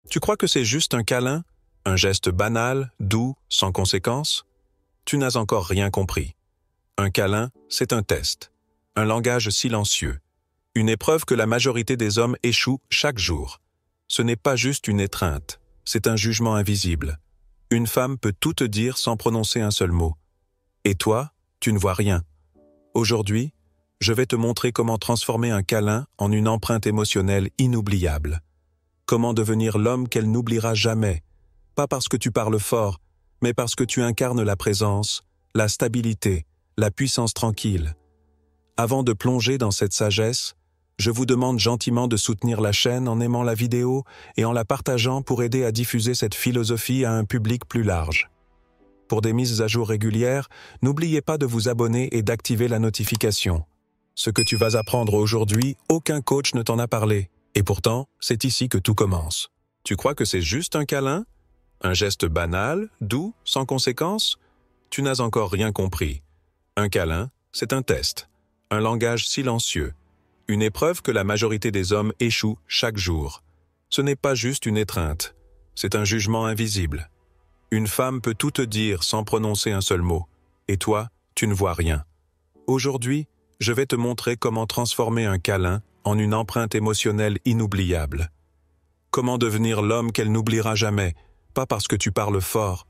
Tu crois que c'est juste un câlin? Un geste banal, doux, sans conséquence? Tu n'as encore rien compris. Un câlin, c'est un test. Un langage silencieux. Une épreuve que la majorité des hommes échouent chaque jour. Ce n'est pas juste une étreinte, c'est un jugement invisible. Une femme peut tout te dire sans prononcer un seul mot. Et toi, tu ne vois rien. Aujourd'hui, je vais te montrer comment transformer un câlin en une empreinte émotionnelle inoubliable. Comment devenir l'homme qu'elle n'oubliera jamais, pas parce que tu parles fort, mais parce que tu incarnes la présence, la stabilité, la puissance tranquille. Avant de plonger dans cette sagesse, je vous demande gentiment de soutenir la chaîne en aimant la vidéo et en la partageant pour aider à diffuser cette philosophie à un public plus large. Pour des mises à jour régulières, n'oubliez pas de vous abonner et d'activer la notification. Ce que tu vas apprendre aujourd'hui, aucun coach ne t'en a parlé. Et pourtant, c'est ici que tout commence. Tu crois que c'est juste un câlin? Un geste banal, doux, sans conséquence? Tu n'as encore rien compris. Un câlin, c'est un test. Un langage silencieux. Une épreuve que la majorité des hommes échouent chaque jour. Ce n'est pas juste une étreinte. C'est un jugement invisible. Une femme peut tout te dire sans prononcer un seul mot. Et toi, tu ne vois rien. Aujourd'hui, je vais te montrer comment transformer un câlin en une empreinte émotionnelle inoubliable. Comment devenir l'homme qu'elle n'oubliera jamais, pas parce que tu parles fort,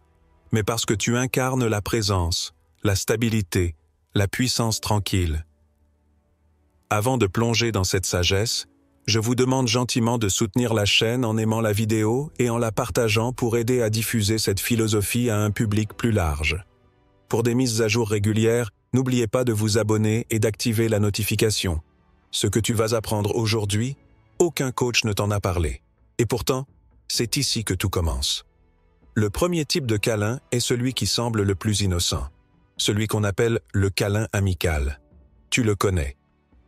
mais parce que tu incarnes la présence, la stabilité, la puissance tranquille. Avant de plonger dans cette sagesse, je vous demande gentiment de soutenir la chaîne en aimant la vidéo et en la partageant pour aider à diffuser cette philosophie à un public plus large. Pour des mises à jour régulières, n'oubliez pas de vous abonner et d'activer la notification. Ce que tu vas apprendre aujourd'hui, aucun coach ne t'en a parlé. Et pourtant, c'est ici que tout commence. Le premier type de câlin est celui qui semble le plus innocent. Celui qu'on appelle le câlin amical. Tu le connais.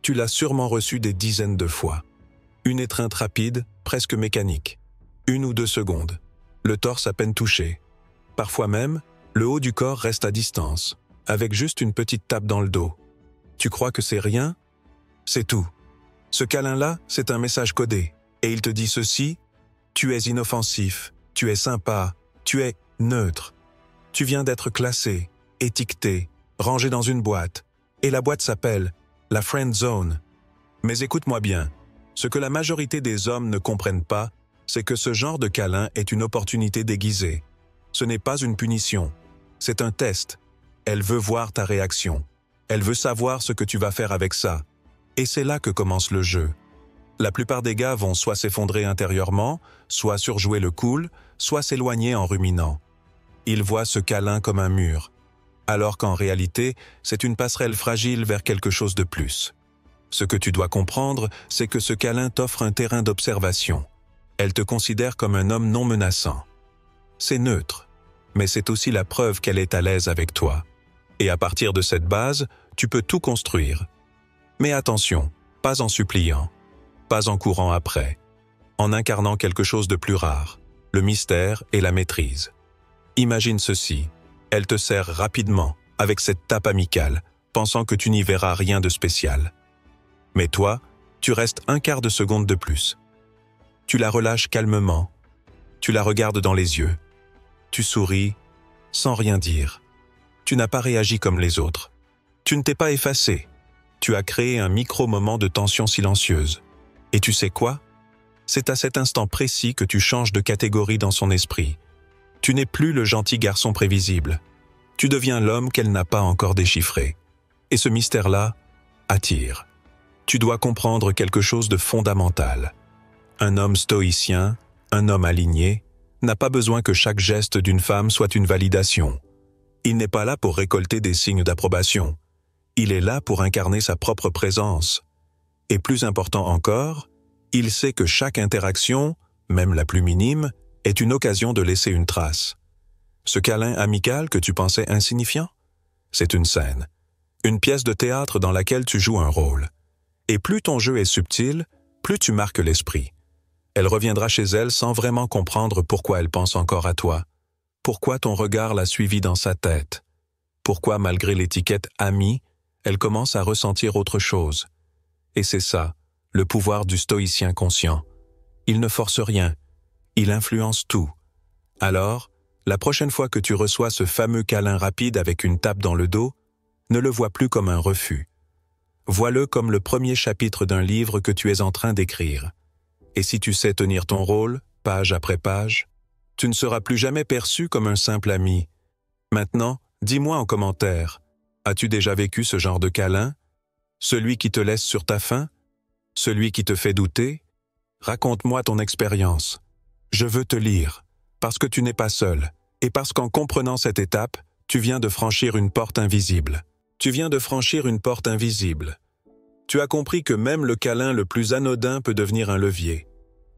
Tu l'as sûrement reçu des dizaines de fois. Une étreinte rapide, presque mécanique. 1 ou 2 secondes. Le torse à peine touché. Parfois même, le haut du corps reste à distance, avec juste une petite tape dans le dos. Tu crois que c'est rien? C'est tout. Ce câlin-là, c'est un message codé. Et il te dit ceci: tu es inoffensif, tu es sympa, tu es neutre. Tu viens d'être classé, étiqueté, rangé dans une boîte. Et la boîte s'appelle la friend zone. Mais écoute-moi bien, ce que la majorité des hommes ne comprennent pas, c'est que ce genre de câlin est une opportunité déguisée. Ce n'est pas une punition, c'est un test. Elle veut voir ta réaction. Elle veut savoir ce que tu vas faire avec ça. Et c'est là que commence le jeu. La plupart des gars vont soit s'effondrer intérieurement, soit surjouer le cool, soit s'éloigner en ruminant. Ils voient ce câlin comme un mur, alors qu'en réalité, c'est une passerelle fragile vers quelque chose de plus. Ce que tu dois comprendre, c'est que ce câlin t'offre un terrain d'observation. Elle te considère comme un homme non menaçant. C'est neutre, mais c'est aussi la preuve qu'elle est à l'aise avec toi. Et à partir de cette base, tu peux tout construire. Mais attention, pas en suppliant, pas en courant après, en incarnant quelque chose de plus rare, le mystère et la maîtrise. Imagine ceci, elle te serre rapidement, avec cette tape amicale, pensant que tu n'y verras rien de spécial. Mais toi, tu restes un quart de seconde de plus. Tu la relâches calmement, tu la regardes dans les yeux, tu souris, sans rien dire. Tu n'as pas réagi comme les autres. Tu ne t'es pas effacé. Tu as créé un micro-moment de tension silencieuse. Et tu sais quoi? C'est à cet instant précis que tu changes de catégorie dans son esprit. Tu n'es plus le gentil garçon prévisible. Tu deviens l'homme qu'elle n'a pas encore déchiffré. Et ce mystère-là attire. Tu dois comprendre quelque chose de fondamental. Un homme stoïcien, un homme aligné, n'a pas besoin que chaque geste d'une femme soit une validation. Il n'est pas là pour récolter des signes d'approbation. Il est là pour incarner sa propre présence. Et plus important encore, il sait que chaque interaction, même la plus minime, est une occasion de laisser une trace. Ce câlin amical que tu pensais insignifiant, c'est une scène, une pièce de théâtre dans laquelle tu joues un rôle. Et plus ton jeu est subtil, plus tu marques l'esprit. Elle reviendra chez elle sans vraiment comprendre pourquoi elle pense encore à toi, pourquoi ton regard l'a suivi dans sa tête, pourquoi malgré l'étiquette « ami », elle commence à ressentir autre chose. Et c'est ça, le pouvoir du stoïcien conscient. Il ne force rien, Il influence tout. Alors, la prochaine fois que tu reçois ce fameux câlin rapide avec une tape dans le dos, ne le vois plus comme un refus. Vois-le comme le premier chapitre d'un livre que tu es en train d'écrire. Et si tu sais tenir ton rôle, page après page, tu ne seras plus jamais perçu comme un simple ami. Maintenant, dis-moi en commentaire, as-tu déjà vécu ce genre de câlin? Celui qui te laisse sur ta faim? Celui qui te fait douter? Raconte-moi ton expérience. Je veux te lire, parce que tu n'es pas seul, et parce qu'en comprenant cette étape, tu viens de franchir une porte invisible. Tu viens de franchir une porte invisible. Tu as compris que même le câlin le plus anodin peut devenir un levier.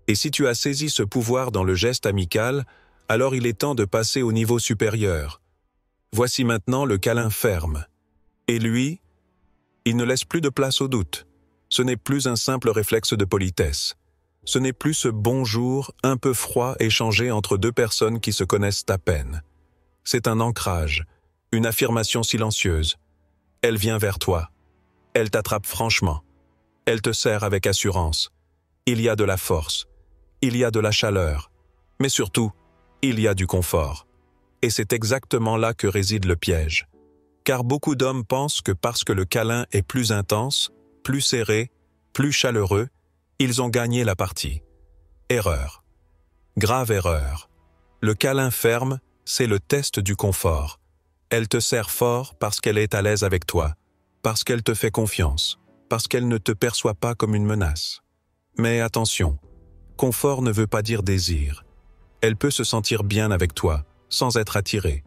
Et si tu as saisi ce pouvoir dans le geste amical, alors il est temps de passer au niveau supérieur. Voici maintenant le câlin ferme. Et lui, il ne laisse plus de place au doute. Ce n'est plus un simple réflexe de politesse. Ce n'est plus ce bonjour un peu froid échangé entre deux personnes qui se connaissent à peine. C'est un ancrage, une affirmation silencieuse. Elle vient vers toi. Elle t'attrape franchement. Elle te serre avec assurance. Il y a de la force. Il y a de la chaleur. Mais surtout, il y a du confort. Et c'est exactement là que réside le piège. Car beaucoup d'hommes pensent que parce que le câlin est plus intense, plus serré, plus chaleureux, ils ont gagné la partie. Erreur. Grave erreur. Le câlin ferme, c'est le test du confort. Elle te serre fort parce qu'elle est à l'aise avec toi, parce qu'elle te fait confiance, parce qu'elle ne te perçoit pas comme une menace. Mais attention, confort ne veut pas dire désir. Elle peut se sentir bien avec toi, sans être attirée.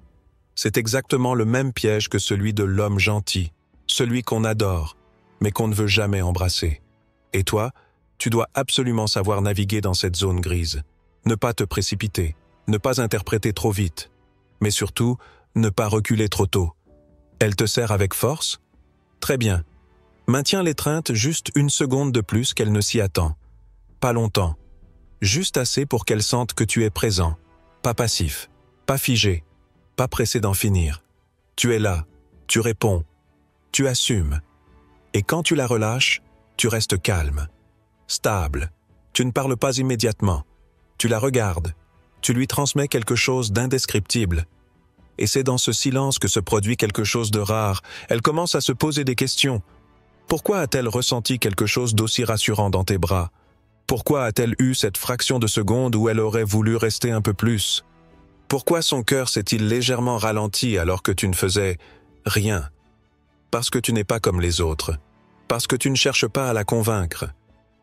C'est exactement le même piège que celui de l'homme gentil, celui qu'on adore, mais qu'on ne veut jamais embrasser. Et toi, tu dois absolument savoir naviguer dans cette zone grise. Ne pas te précipiter, ne pas interpréter trop vite, mais surtout, ne pas reculer trop tôt. Elle te serre avec force? Très bien. Maintiens l'étreinte juste une seconde de plus qu'elle ne s'y attend. Pas longtemps. Juste assez pour qu'elle sente que tu es présent, pas passif, pas figé, pas pressé d'en finir. Tu es là, tu réponds, tu assumes. Et quand tu la relâches, tu restes calme, stable. Tu ne parles pas immédiatement. Tu la regardes. Tu lui transmets quelque chose d'indescriptible. Et c'est dans ce silence que se produit quelque chose de rare. Elle commence à se poser des questions. Pourquoi a-t-elle ressenti quelque chose d'aussi rassurant dans tes bras? Pourquoi a-t-elle eu cette fraction de seconde où elle aurait voulu rester un peu plus? Pourquoi son cœur s'est-il légèrement ralenti alors que tu ne faisais rien? Parce que tu n'es pas comme les autres. Parce que tu ne cherches pas à la convaincre.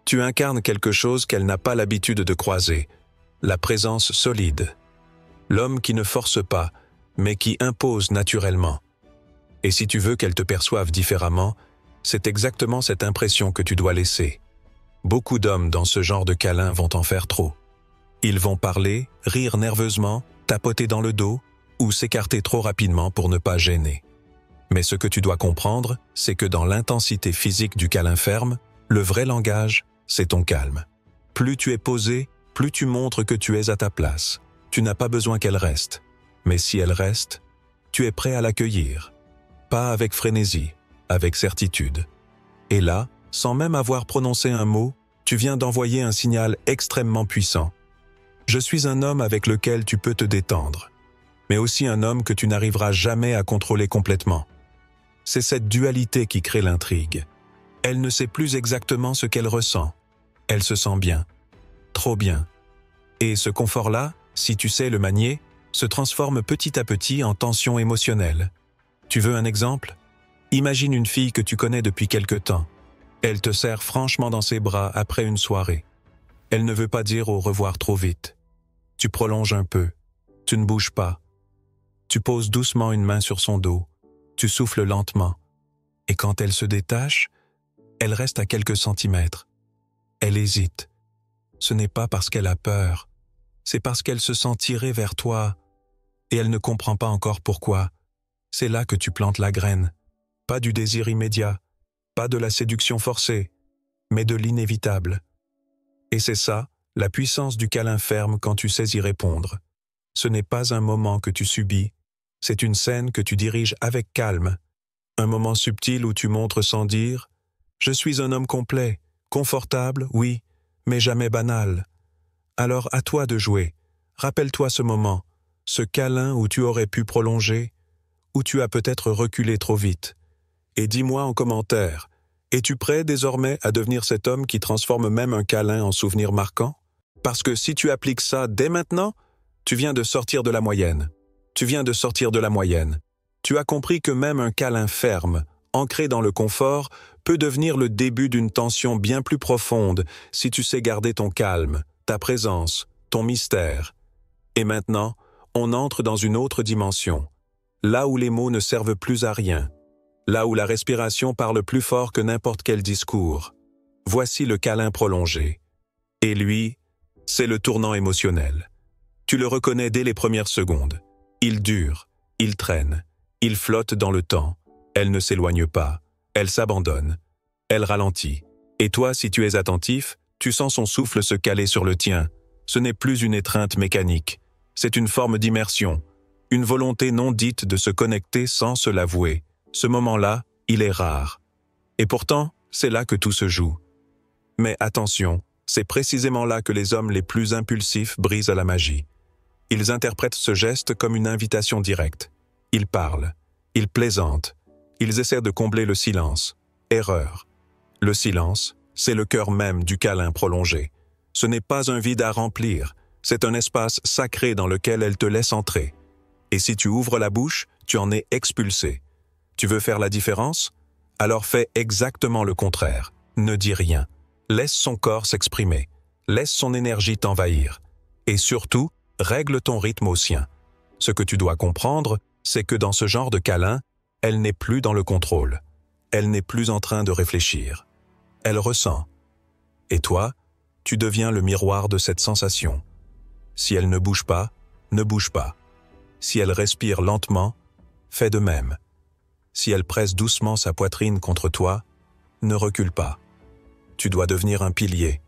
Tu incarnes quelque chose qu'elle n'a pas l'habitude de croiser. La présence solide. L'homme qui ne force pas, mais qui impose naturellement. Et si tu veux qu'elle te perçoive différemment, c'est exactement cette impression que tu dois laisser. Beaucoup d'hommes dans ce genre de câlin vont en faire trop. Ils vont parler, rire nerveusement, tapoter dans le dos ou s'écarter trop rapidement pour ne pas gêner. Mais ce que tu dois comprendre, c'est que dans l'intensité physique du câlin ferme, le vrai langage, c'est ton calme. Plus tu es posé, plus tu montres que tu es à ta place. Tu n'as pas besoin qu'elle reste. Mais si elle reste, tu es prêt à l'accueillir. Pas avec frénésie, avec certitude. Et là, sans même avoir prononcé un mot, tu viens d'envoyer un signal extrêmement puissant. Je suis un homme avec lequel tu peux te détendre, mais aussi un homme que tu n'arriveras jamais à contrôler complètement. C'est cette dualité qui crée l'intrigue. Elle ne sait plus exactement ce qu'elle ressent. Elle se sent bien, trop bien. Et ce confort-là, si tu sais le manier, se transforme petit à petit en tension émotionnelle. Tu veux un exemple? Imagine une fille que tu connais depuis quelque temps. Elle te serre franchement dans ses bras après une soirée. Elle ne veut pas dire au revoir trop vite. Tu prolonges un peu. Tu ne bouges pas. Tu poses doucement une main sur son dos. Tu souffles lentement. Et quand elle se détache, elle reste à quelques centimètres. Elle hésite. Ce n'est pas parce qu'elle a peur. C'est parce qu'elle se sent tirée vers toi. Et elle ne comprend pas encore pourquoi. C'est là que tu plantes la graine. Pas du désir immédiat. Pas de la séduction forcée. Mais de l'inévitable. Et c'est ça, la puissance du câlin ferme quand tu sais y répondre. Ce n'est pas un moment que tu subis, c'est une scène que tu diriges avec calme. Un moment subtil où tu montres sans dire « Je suis un homme complet, confortable, oui, mais jamais banal. » Alors à toi de jouer. Rappelle-toi ce moment, ce câlin où tu aurais pu prolonger, où tu as peut-être reculé trop vite. Et dis-moi en commentaire, es-tu prêt désormais à devenir cet homme qui transforme même un câlin en souvenir marquant? Parce que si tu appliques ça dès maintenant, tu viens de sortir de la moyenne. Tu viens de sortir de la moyenne. Tu as compris que même un câlin ferme, ancré dans le confort, peut devenir le début d'une tension bien plus profonde si tu sais garder ton calme, ta présence, ton mystère. Et maintenant, on entre dans une autre dimension, là où les mots ne servent plus à rien, là où la respiration parle plus fort que n'importe quel discours. Voici le câlin prolongé. Et lui, c'est le tournant émotionnel. Tu le reconnais dès les premières secondes. Il dure, il traîne, il flotte dans le temps. Elle ne s'éloigne pas, elle s'abandonne, elle ralentit. Et toi, si tu es attentif, tu sens son souffle se caler sur le tien. Ce n'est plus une étreinte mécanique, c'est une forme d'immersion, une volonté non dite de se connecter sans se l'avouer. Ce moment-là, il est rare. Et pourtant, c'est là que tout se joue. Mais attention, c'est précisément là que les hommes les plus impulsifs brisent la magie. Ils interprètent ce geste comme une invitation directe. Ils parlent, ils plaisantent, ils essaient de combler le silence. Erreur. Le silence, c'est le cœur même du câlin prolongé. Ce n'est pas un vide à remplir, c'est un espace sacré dans lequel elle te laisse entrer. Et si tu ouvres la bouche, tu en es expulsé. Tu veux faire la différence? Alors fais exactement le contraire. Ne dis rien. Laisse son corps s'exprimer. Laisse son énergie t'envahir. Et surtout, règle ton rythme au sien. Ce que tu dois comprendre, c'est que dans ce genre de câlin, elle n'est plus dans le contrôle. Elle n'est plus en train de réfléchir. Elle ressent. Et toi, tu deviens le miroir de cette sensation. Si elle ne bouge pas, ne bouge pas. Si elle respire lentement, fais de même. Si elle presse doucement sa poitrine contre toi, ne recule pas. Tu dois devenir un pilier,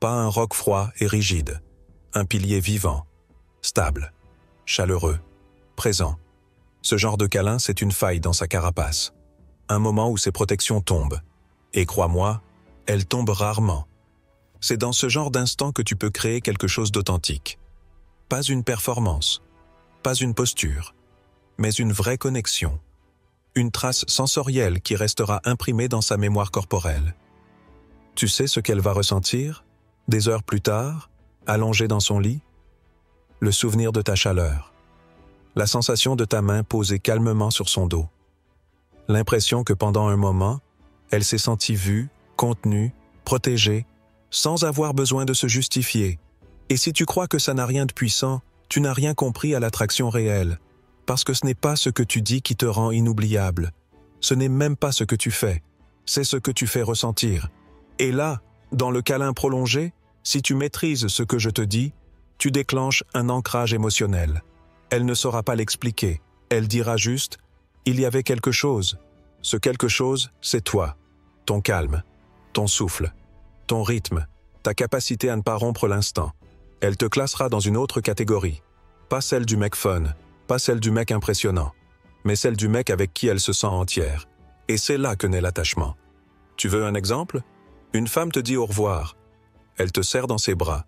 pas un roc froid et rigide. Un pilier vivant, stable, chaleureux, présent. Ce genre de câlin, c'est une faille dans sa carapace. Un moment où ses protections tombent. Et crois-moi, elles tombent rarement. C'est dans ce genre d'instant que tu peux créer quelque chose d'authentique. Pas une performance, pas une posture, mais une vraie connexion. Une trace sensorielle qui restera imprimée dans sa mémoire corporelle. Tu sais ce qu'elle va ressentir, des heures plus tard, allongée dans son lit? Le souvenir de ta chaleur. La sensation de ta main posée calmement sur son dos. L'impression que pendant un moment, elle s'est sentie vue, contenue, protégée, sans avoir besoin de se justifier. Et si tu crois que ça n'a rien de puissant, tu n'as rien compris à l'attraction réelle, parce que ce n'est pas ce que tu dis qui te rend inoubliable. Ce n'est même pas ce que tu fais, c'est ce que tu fais ressentir. Et là, dans le câlin prolongé, si tu maîtrises ce que je te dis, tu déclenches un ancrage émotionnel. Elle ne saura pas l'expliquer, elle dira juste « il y avait quelque chose ». Ce quelque chose, c'est toi, ton calme, ton souffle, ton rythme, ta capacité à ne pas rompre l'instant. Elle te classera dans une autre catégorie, pas celle du mec fun, pas celle du mec impressionnant, mais celle du mec avec qui elle se sent entière. Et c'est là que naît l'attachement. Tu veux un exemple? Une femme te dit au revoir. Elle te serre dans ses bras,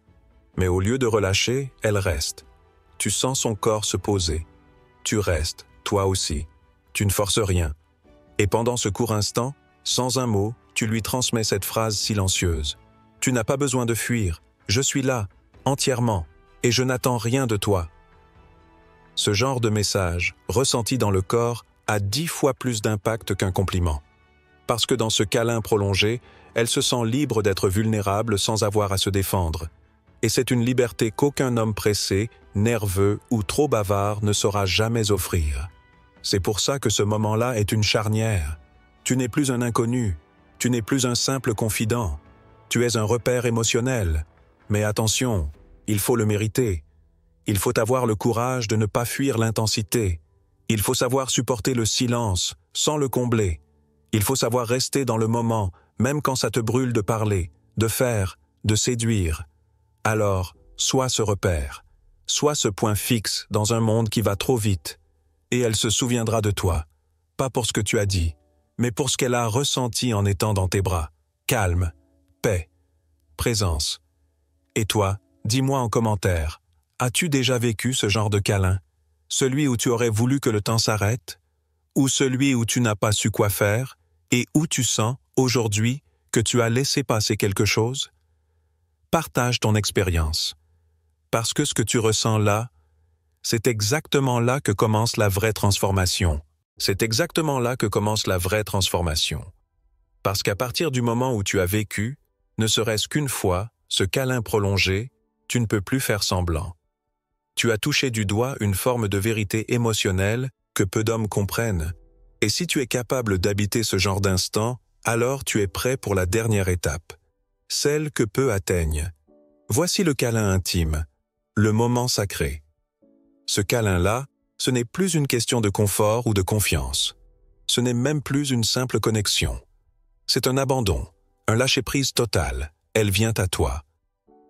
mais au lieu de relâcher, elle reste. Tu sens son corps se poser. Tu restes, toi aussi. Tu ne forces rien. Et pendant ce court instant, sans un mot, tu lui transmets cette phrase silencieuse. Tu n'as pas besoin de fuir. Je suis là, entièrement, et je n'attends rien de toi. Ce genre de message, ressenti dans le corps, a 10 fois plus d'impact qu'un compliment. Parce que dans ce câlin prolongé, elle se sent libre d'être vulnérable sans avoir à se défendre. Et c'est une liberté qu'aucun homme pressé, nerveux ou trop bavard ne saura jamais offrir. C'est pour ça que ce moment-là est une charnière. Tu n'es plus un inconnu, tu n'es plus un simple confident. Tu es un repère émotionnel. Mais attention, il faut le mériter. Il faut avoir le courage de ne pas fuir l'intensité. Il faut savoir supporter le silence, sans le combler. Il faut savoir rester dans le moment, même quand ça te brûle de parler, de faire, de séduire. Alors, sois ce repère, sois ce point fixe dans un monde qui va trop vite. Et elle se souviendra de toi, pas pour ce que tu as dit, mais pour ce qu'elle a ressenti en étant dans tes bras. Calme, paix, présence. Et toi, Dis-moi en commentaire, as-tu déjà vécu ce genre de câlin? Celui où tu aurais voulu que le temps s'arrête? Ou celui où tu n'as pas su quoi faire et où tu sens, aujourd'hui, que tu as laissé passer quelque chose? Partage ton expérience. Parce que ce que tu ressens là, c'est exactement là que commence la vraie transformation. C'est exactement là que commence la vraie transformation. Parce qu'à partir du moment où tu as vécu, ne serait-ce qu'une fois, ce câlin prolongé, tu ne peux plus faire semblant. Tu as touché du doigt une forme de vérité émotionnelle que peu d'hommes comprennent. Et si tu es capable d'habiter ce genre d'instant, alors tu es prêt pour la dernière étape, celle que peu atteignent. Voici le câlin intime, le moment sacré. Ce câlin-là, ce n'est plus une question de confort ou de confiance. Ce n'est même plus une simple connexion. C'est un abandon, un lâcher-prise total. Elle vient à toi.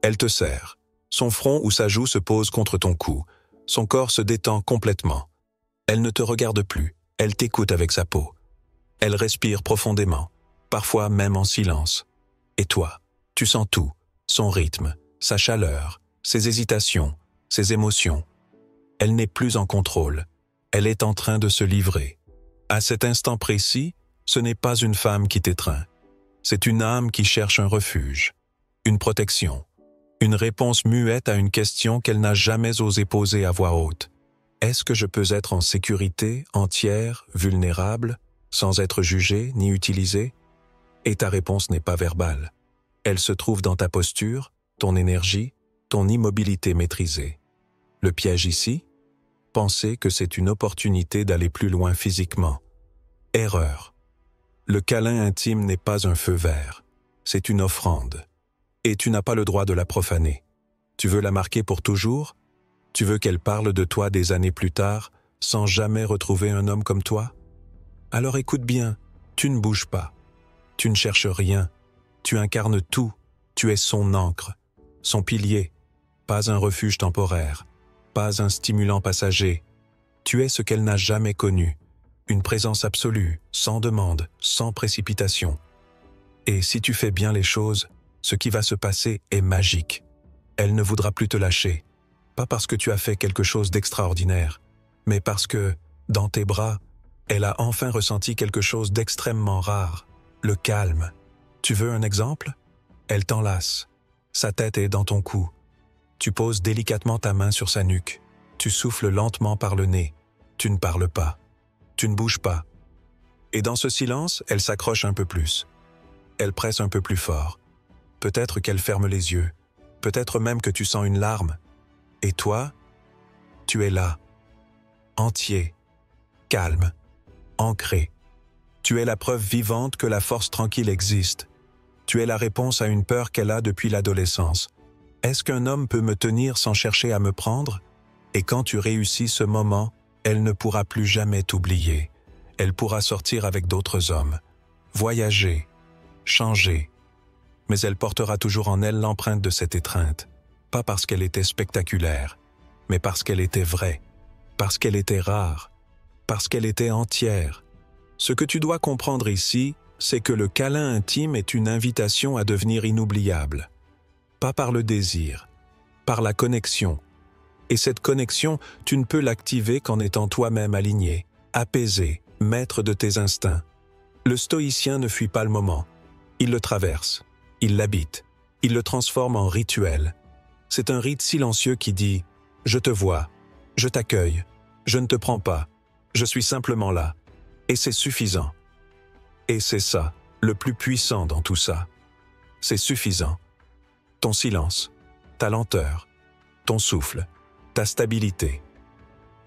Elle te serre. Son front ou sa joue se pose contre ton cou. Son corps se détend complètement. Elle ne te regarde plus. Elle t'écoute avec sa peau. Elle respire profondément, parfois même en silence. Et toi, tu sens tout, son rythme, sa chaleur, ses hésitations, ses émotions. Elle n'est plus en contrôle. Elle est en train de se livrer. À cet instant précis, ce n'est pas une femme qui t'étreint. C'est une âme qui cherche un refuge, une protection, une réponse muette à une question qu'elle n'a jamais osé poser à voix haute. Est-ce que je peux être en sécurité, entière, vulnérable, sans être jugée ni utilisée? Et ta réponse n'est pas verbale. Elle se trouve dans ta posture, ton énergie, ton immobilité maîtrisée. Le piège ici? Penser que c'est une opportunité d'aller plus loin physiquement. Erreur. Le câlin intime n'est pas un feu vert, c'est une offrande. Et tu n'as pas le droit de la profaner. Tu veux la marquer pour toujours? Tu veux qu'elle parle de toi des années plus tard, sans jamais retrouver un homme comme toi? Alors écoute bien, tu ne bouges pas. Tu ne cherches rien. Tu incarnes tout. Tu es son ancre, son pilier. Pas un refuge temporaire, pas un stimulant passager. Tu es ce qu'elle n'a jamais connu. Une présence absolue, sans demande, sans précipitation. Et si tu fais bien les choses, ce qui va se passer est magique. Elle ne voudra plus te lâcher. Pas parce que tu as fait quelque chose d'extraordinaire, mais parce que, dans tes bras, elle a enfin ressenti quelque chose d'extrêmement rare, le calme. Tu veux un exemple? Elle t'enlace. Sa tête est dans ton cou. Tu poses délicatement ta main sur sa nuque. Tu souffles lentement par le nez. Tu ne parles pas. Tu ne bouges pas. Et dans ce silence, elle s'accroche un peu plus. Elle presse un peu plus fort. Peut-être qu'elle ferme les yeux. Peut-être même que tu sens une larme. Et toi, tu es là, entier, calme, ancré. Tu es la preuve vivante que la force tranquille existe. Tu es la réponse à une peur qu'elle a depuis l'adolescence. Est-ce qu'un homme peut me tenir sans chercher à me prendre? Et quand tu réussis ce moment, elle ne pourra plus jamais t'oublier. Elle pourra sortir avec d'autres hommes, voyager, changer. Mais elle portera toujours en elle l'empreinte de cette étreinte. Pas parce qu'elle était spectaculaire, mais parce qu'elle était vraie, parce qu'elle était rare, parce qu'elle était entière. Ce que tu dois comprendre ici, c'est que le câlin intime est une invitation à devenir inoubliable. Pas par le désir, par la connexion. Et cette connexion, tu ne peux l'activer qu'en étant toi-même aligné, apaisé, maître de tes instincts. Le stoïcien ne fuit pas le moment. Il le traverse, il l'habite, il le transforme en rituel. C'est un rite silencieux qui dit « Je te vois, je t'accueille, je ne te prends pas, je suis simplement là. » Et c'est suffisant. Et c'est ça, le plus puissant dans tout ça. C'est suffisant. Ton silence, ta lenteur, ton souffle, ta stabilité.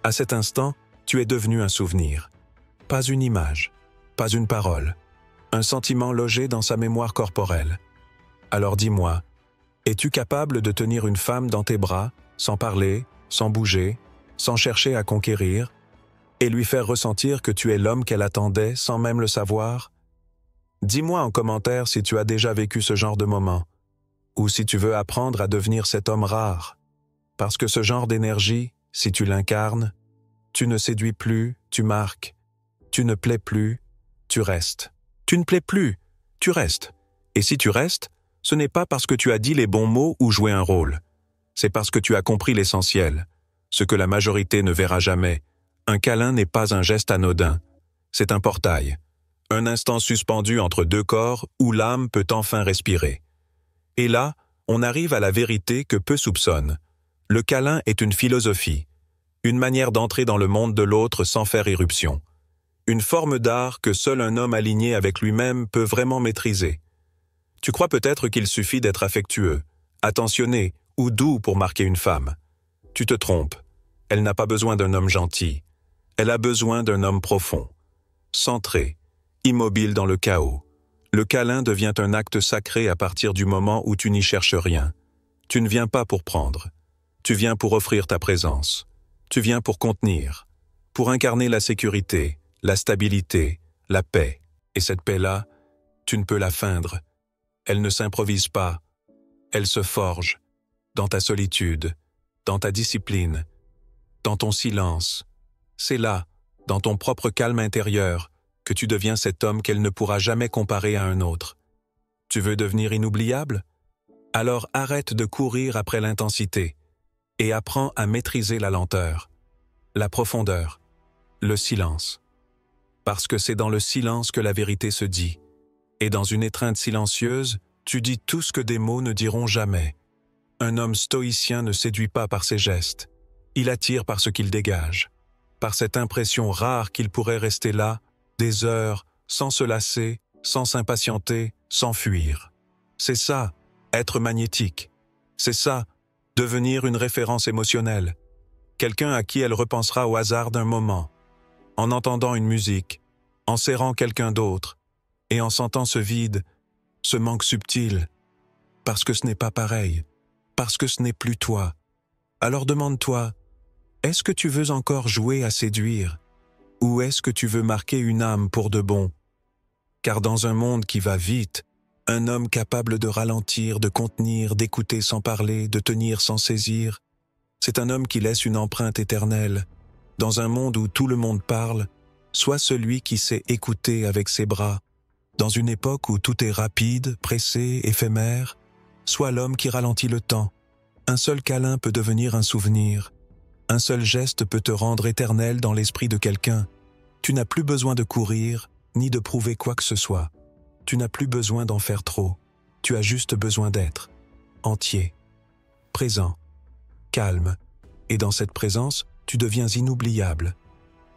À cet instant, tu es devenu un souvenir. Pas une image, pas une parole. Un sentiment logé dans sa mémoire corporelle. Alors dis-moi, es-tu capable de tenir une femme dans tes bras, sans parler, sans bouger, sans chercher à conquérir, et lui faire ressentir que tu es l'homme qu'elle attendait sans même le savoir? Dis-moi en commentaire si tu as déjà vécu ce genre de moment, ou si tu veux apprendre à devenir cet homme rare. Parce que ce genre d'énergie, si tu l'incarnes, tu ne séduis plus, tu marques. Tu ne plais plus, tu restes. Tu ne plais plus, tu restes. Et si tu restes, ce n'est pas parce que tu as dit les bons mots ou joué un rôle. C'est parce que tu as compris l'essentiel, ce que la majorité ne verra jamais. Un câlin n'est pas un geste anodin. C'est un portail. Un instant suspendu entre deux corps où l'âme peut enfin respirer. Et là, on arrive à la vérité que peu soupçonnent. Le câlin est une philosophie, une manière d'entrer dans le monde de l'autre sans faire irruption. Une forme d'art que seul un homme aligné avec lui-même peut vraiment maîtriser. Tu crois peut-être qu'il suffit d'être affectueux, attentionné ou doux pour marquer une femme. Tu te trompes. Elle n'a pas besoin d'un homme gentil. Elle a besoin d'un homme profond, centré, immobile dans le chaos. Le câlin devient un acte sacré à partir du moment où tu n'y cherches rien. Tu ne viens pas pour prendre. Tu viens pour offrir ta présence. Tu viens pour contenir, pour incarner la sécurité, la stabilité, la paix. Et cette paix-là, tu ne peux la feindre. Elle ne s'improvise pas. Elle se forge, dans ta solitude, dans ta discipline, dans ton silence. C'est là, dans ton propre calme intérieur, que tu deviens cet homme qu'elle ne pourra jamais comparer à un autre. Tu veux devenir inoubliable? Alors arrête de courir après l'intensité et apprends à maîtriser la lenteur, la profondeur, le silence. Parce que c'est dans le silence que la vérité se dit. Et dans une étreinte silencieuse, tu dis tout ce que des mots ne diront jamais. Un homme stoïcien ne séduit pas par ses gestes. Il attire par ce qu'il dégage, par cette impression rare qu'il pourrait rester là, des heures, sans se lasser, sans s'impatienter, sans fuir. C'est ça, être magnétique. C'est ça, devenir une référence émotionnelle. Quelqu'un à qui elle repensera au hasard d'un moment, en entendant une musique, en serrant quelqu'un d'autre, et en sentant ce vide, ce manque subtil, parce que ce n'est pas pareil, parce que ce n'est plus toi. Alors demande-toi, est-ce que tu veux encore jouer à séduire, ou est-ce que tu veux marquer une âme pour de bon? Car dans un monde qui va vite, un homme capable de ralentir, de contenir, d'écouter sans parler, de tenir sans saisir, c'est un homme qui laisse une empreinte éternelle. Dans un monde où tout le monde parle, sois celui qui sait écouter avec ses bras. Dans une époque où tout est rapide, pressé, éphémère, sois l'homme qui ralentit le temps. Un seul câlin peut devenir un souvenir. Un seul geste peut te rendre éternel dans l'esprit de quelqu'un. Tu n'as plus besoin de courir, ni de prouver quoi que ce soit. Tu n'as plus besoin d'en faire trop. Tu as juste besoin d'être entier, présent, calme. Et dans cette présence, tu deviens inoubliable.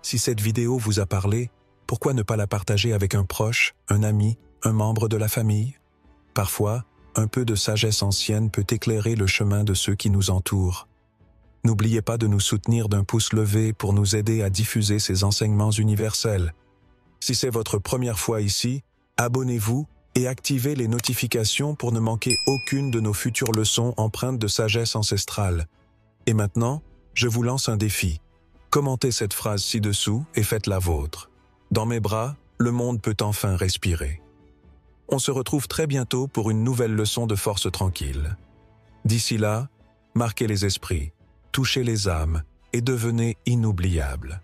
Si cette vidéo vous a parlé, pourquoi ne pas la partager avec un proche, un ami, un membre de la famille? Parfois, un peu de sagesse ancienne peut éclairer le chemin de ceux qui nous entourent. N'oubliez pas de nous soutenir d'un pouce levé pour nous aider à diffuser ces enseignements universels. Si c'est votre première fois ici, abonnez-vous et activez les notifications pour ne manquer aucune de nos futures leçons empreintes de sagesse ancestrale. Et maintenant, je vous lance un défi. Commentez cette phrase ci-dessous et faites la vôtre. Dans mes bras, le monde peut enfin respirer. On se retrouve très bientôt pour une nouvelle leçon de force tranquille. D'ici là, marquez les esprits, touchez les âmes et devenez inoubliables.